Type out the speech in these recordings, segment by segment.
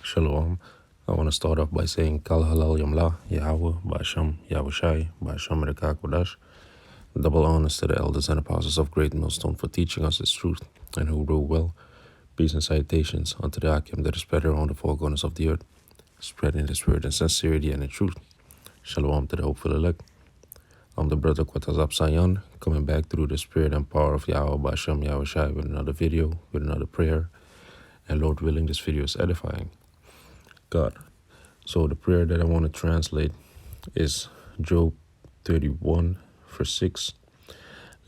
Shalom. I want to start off by saying Kal Halal Yamla, Yahawah, Ba'asham, Yahushai, Ba'asham Rekakodash. Double honors to the elders and apostles of Great Millstone for teaching us His truth, and who rule well. Peace and salutations unto the Akim that is spread around the four corners of the earth, spreading His word in sincerity and in truth. Shalom to the hopeful elect. I'm the brother Kwatazab Sayan, coming back through the spirit and power of Yahweh Ba'asham Yahushai with another video, with another prayer. And Lord willing, this video is edifying. God. So the prayer that I want to translate is Job 31 verse 6.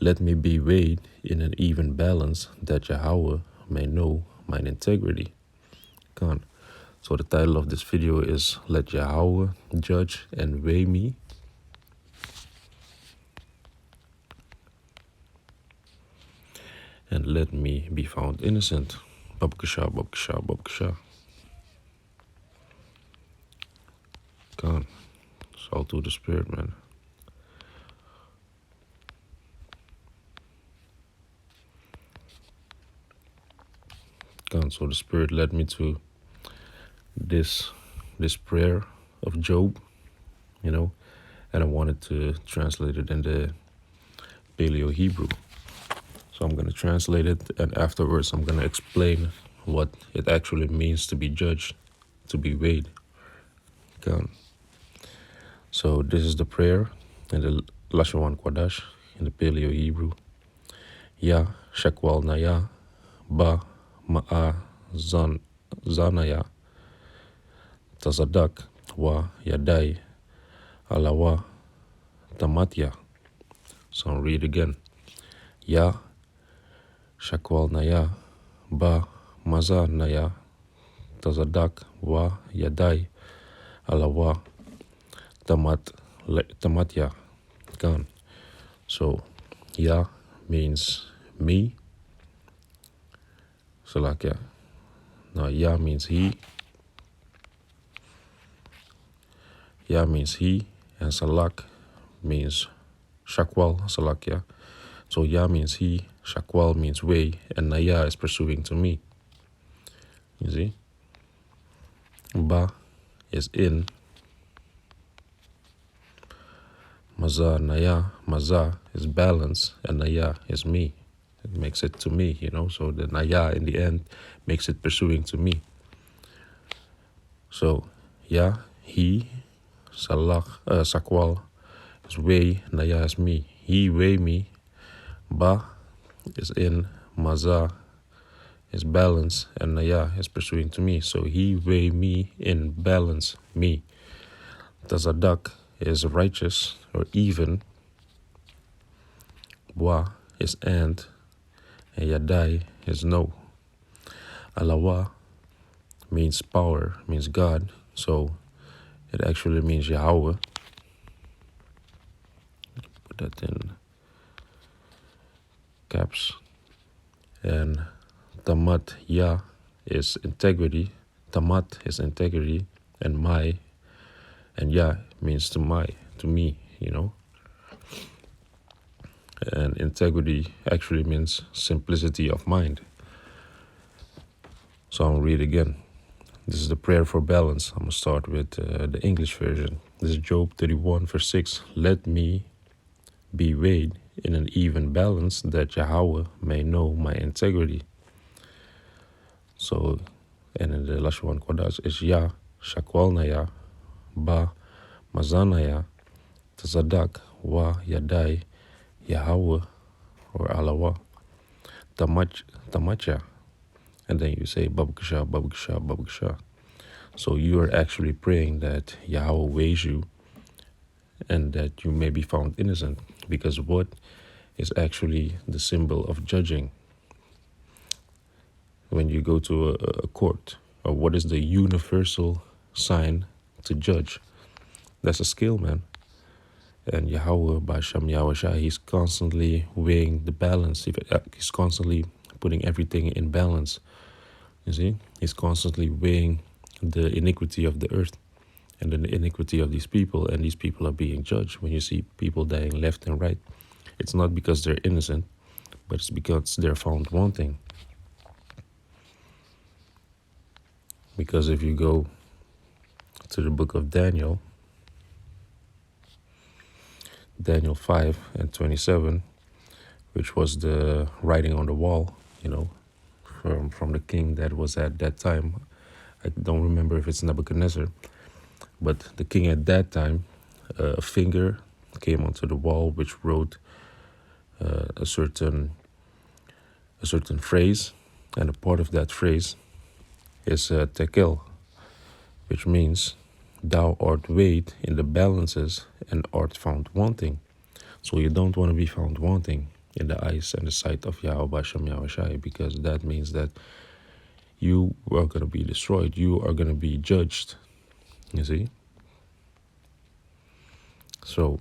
Let me be weighed in an even balance, that Yahweh may know mine integrity. God. So the title of this video is Let Yahweh judge and weigh me. And let me be found innocent. Babkasha, Babkasha, Babkasha. God. It's all through the spirit, man. God, so the spirit led me to this prayer of Job, and I wanted to translate it in the Paleo Hebrew. So I'm going to translate it, and afterwards I'm going to explain what it actually means to be judged, to be weighed. God. So this is the prayer in the Lashawan Kwadash, in the Paleo Hebrew. Ya shakwal naya ba ma'a zanaya tazadak wa yadai alawa tamatya. So I'll read again. Ya shakwal naya ba maza naya tazadak wa yadai alawa tamatya. Gone. So Ya means me. Salakia. Now Ya means he. Ya means he, and Salak means Shakwal, Salakia. So Ya means he, Shakwal means way, and Naya is pursuing to me. You see? Ba is in. Maza, Naya, Maza is balance, and Naya is me. It makes it to me, so the Naya in the end makes it pursuing to me. So Ya, he, Sakwal is way, Naya is me. He weigh me. Ba is in, Maza is balance, and Naya is pursuing to me. So he weigh me in balance, me. Tazadak is righteous or even. Wa is and Yadai is no. Alawa means power, means God. So it actually means Yahweh. Put that in caps. And Tamat Ya is integrity. Tamat is integrity. And Ya means to me, And integrity actually means simplicity of mind. So I'll read again. This is the prayer for balance. I'm going to start with the English version. This is Job 31 verse 6. Let me be weighed in an even balance, that Yahweh may know my integrity. So, and in the Lashawan Kodash is Ya, Shakwalnaya, Ba, Mazanaya, Tazadak, Wa, Yadai, Yahweh, or Alawa, Tamacha. And then you say Babkasha, Babkasha, Babkasha. So you are actually praying that Yahweh weighs you and that you may be found innocent. Because what is actually the symbol of judging? When you go to a court, or what is the universal sign to judge? That's a scale, man. And Yahweh, Ba'asham Yahushai, he's constantly weighing the balance. He's constantly putting everything in balance. You see? He's constantly weighing the iniquity of the earth and the iniquity of these people. And these people are being judged. When you see people dying left and right, it's not because they're innocent, but it's because they're found wanting. Because if you go to the book of Daniel, Daniel 5:27, which was the writing on the wall, from the king that was at that time. I don't remember if it's Nebuchadnezzar, but the king at that time, a finger came onto the wall which wrote a certain phrase, and a part of that phrase is tekel, which means thou art weighed in the balances and art found wanting. So you don't want to be found wanting in the eyes and the sight of Yahweh Shem Yahushai, because that means that you are going to be destroyed. You are going to be judged. You see? So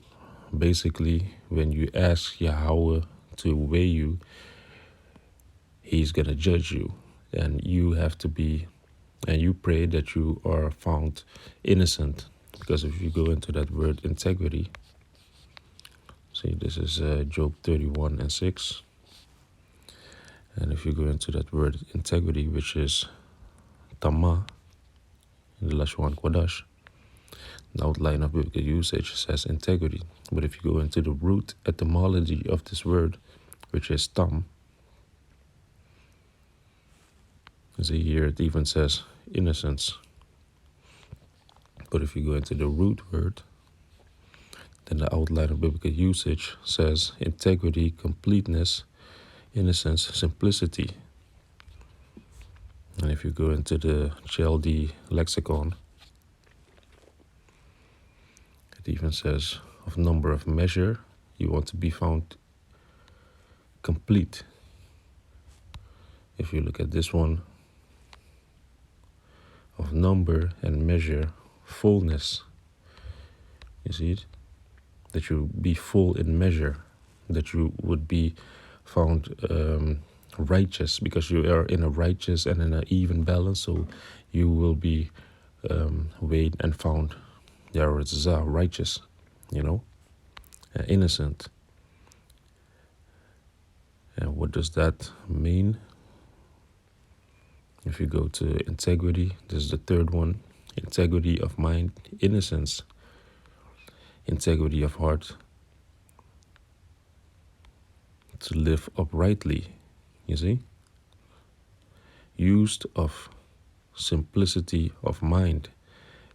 basically, when you ask Yahweh to weigh you, he's going to judge you. And you have to be, and you pray that you are found innocent. Because if you go into that word integrity, see, this is Job 31:6. And if you go into that word integrity, which is Tama in the Lashon Kodash, the outline of biblical usage says integrity. But if you go into the root etymology of this word, which is Tam, see here it even says innocence. But if you go into the root word, then the outline of biblical usage says integrity, completeness, innocence, simplicity. And if you go into the Chaldee lexicon, it even says of number of measure, you want to be found complete. If you look at this one, of number and measure, fullness. You see it? That you be full in measure, that you would be found righteous, because you are in a righteous and in an even balance, so you will be weighed and found righteous, innocent. And what does that mean? If you go to integrity, this is the third one: integrity of mind, innocence, integrity of heart, to live uprightly, you see? Used of simplicity of mind,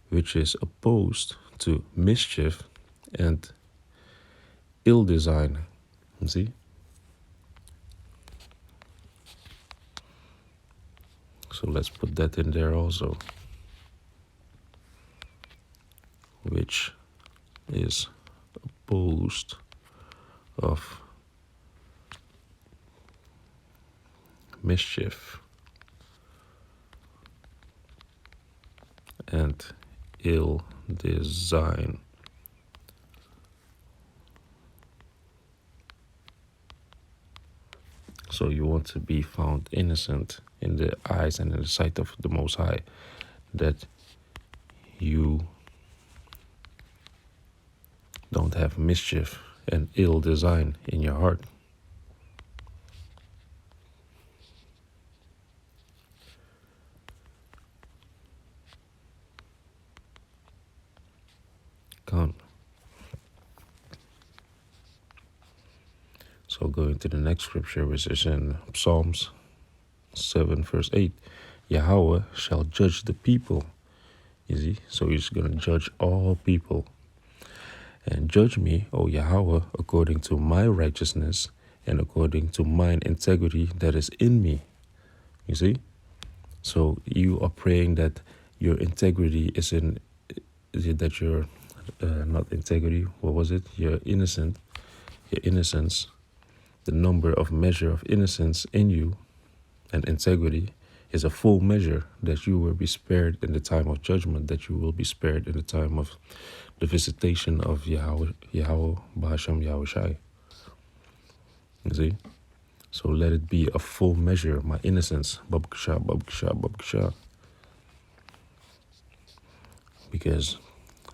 which is opposed to mischief and ill design, you see? So let's put that in there also, which is opposed of mischief and ill design. So you want to be found innocent in the eyes and in the sight of the Most High, that you don't have mischief and ill design in your heart. Come. So going to the next scripture, which is in Psalms 7:8. Yahweh shall judge the people. You see? So he's going to judge all people. And judge me, O Yahweh, according to my righteousness and according to mine integrity that is in me. You see? So you are praying that your integrity is in, that you're not integrity, what was it? You're innocent, your innocence, the number of measure of innocence in you and integrity is a full measure, that you will be spared in the time of judgment, that you will be spared in the time of the visitation of Yahweh Bahasham Yahushai. You see? So let it be a full measure, my innocence. Babkasha, babkasha, babkasha. Because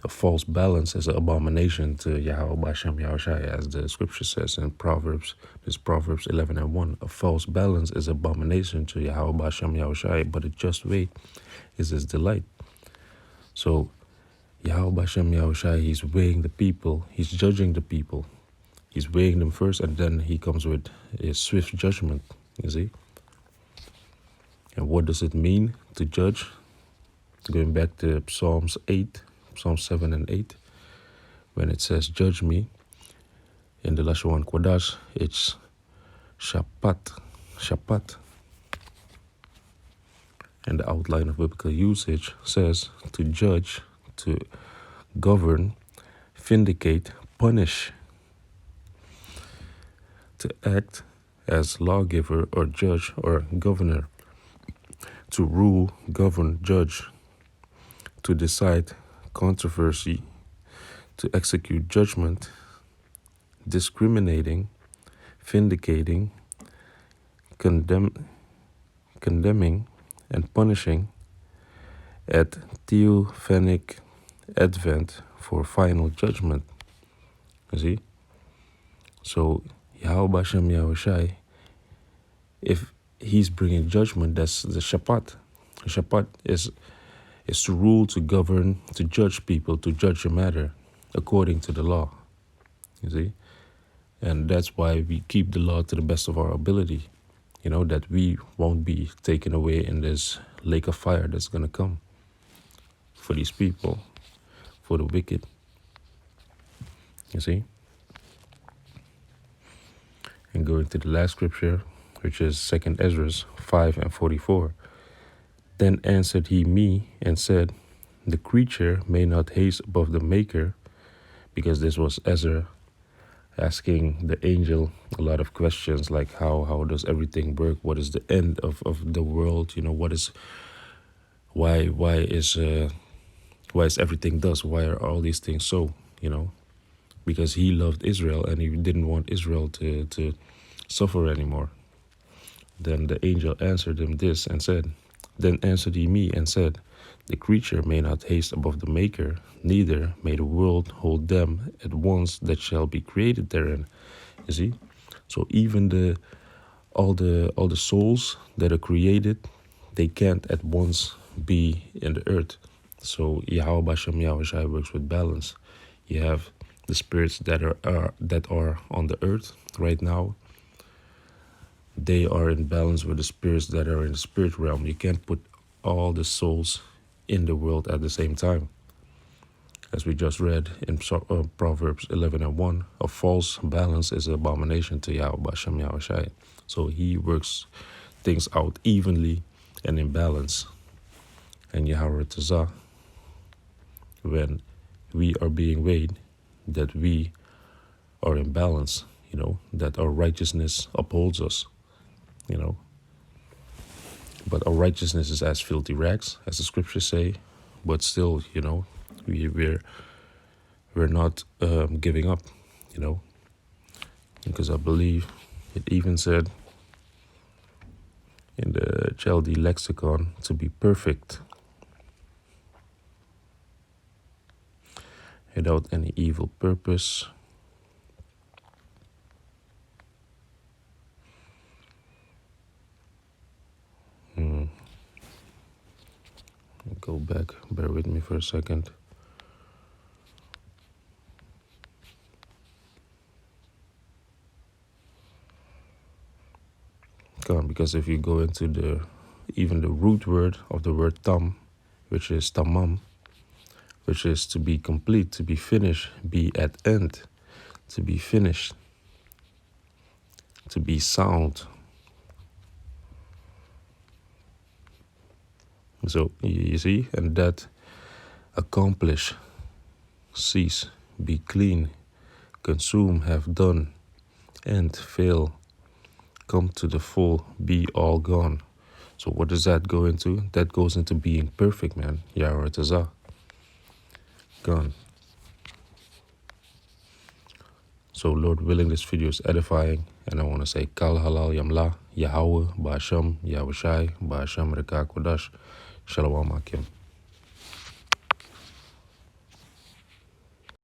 A false balance is an abomination to Yahweh Bashem Yahushai, as the scripture says in Proverbs. This Proverbs 11:1. A false balance is abomination to Yahweh Bashem Yahushai, but a just weight is his delight. So Yahweh Bashem Yahushai, he's weighing the people, he's judging the people. He's weighing them first, and then he comes with a swift judgment, you see. And what does it mean to judge? Going back to Psalms 7 and 8, when it says, judge me, in the Lashon Kodash, it's shapat. And the outline of biblical usage says to judge, to govern, vindicate, punish, to act as lawgiver or judge or governor, to rule, govern, judge, to decide controversy, to execute judgment, discriminating, vindicating, condemning, and punishing at theophanic advent for final judgment. You see? So Yahweh Bashem Yahushai, if he's bringing judgment, that's the Shabbat. Shabbat is to rule, to govern, to judge people, to judge a matter according to the law. You see? And that's why we keep the law to the best of our ability. You know, that we won't be taken away in this lake of fire that's going to come for these people, for the wicked. You see? And going to the last scripture, which is 2 Ezra 5 and 44. Then answered he me and said, the creature may not haste above the maker, because this was Ezra asking the angel a lot of questions, like how does everything work? What is the end of the world? You know, what is, why is everything thus? Why are all these things so, you know? Because he loved Israel and he didn't want Israel to suffer anymore. Then the angel answered him this and said, then answered he me and said, the creature may not haste above the maker, neither may the world hold them at once that shall be created therein. You see? So even all the souls that are created, they can't at once be in the earth. So Yahweh Bashem Yahushai works with balance. You have the spirits that are on the earth right now. They are in balance with the spirits that are in the spirit realm. You can't put all the souls in the world at the same time. As we just read in Proverbs 11 and 1, a false balance is an abomination to Yahweh Bashem Yahushai. So he works things out evenly and in balance. And Yahweh Tazah, when we are being weighed, that we are in balance, you know, that our righteousness upholds us, you know. But our righteousness is as filthy rags, as the scriptures say. But still, you know, we're not giving up, you know. Because I believe it even said in the Chaldee lexicon to be perfect without any evil purpose. Go back, bear with me for a second. Because if you go into even the root word of the word tam, which is tamam, which is to be complete, to be finished, be at end, to be finished, to be sound. So you see, and that accomplish, cease, be clean, consume, have done, end, fail, come to the full, be all gone. So what does that go into? That goes into being perfect, man. Yahweh Tazah. Gone. So Lord willing, this video is edifying, and I want to say Kal Halal Yamla, Yahawah, Ba'asham, Yahushai, Ba'asham Reka Kodash, Shalom Akim.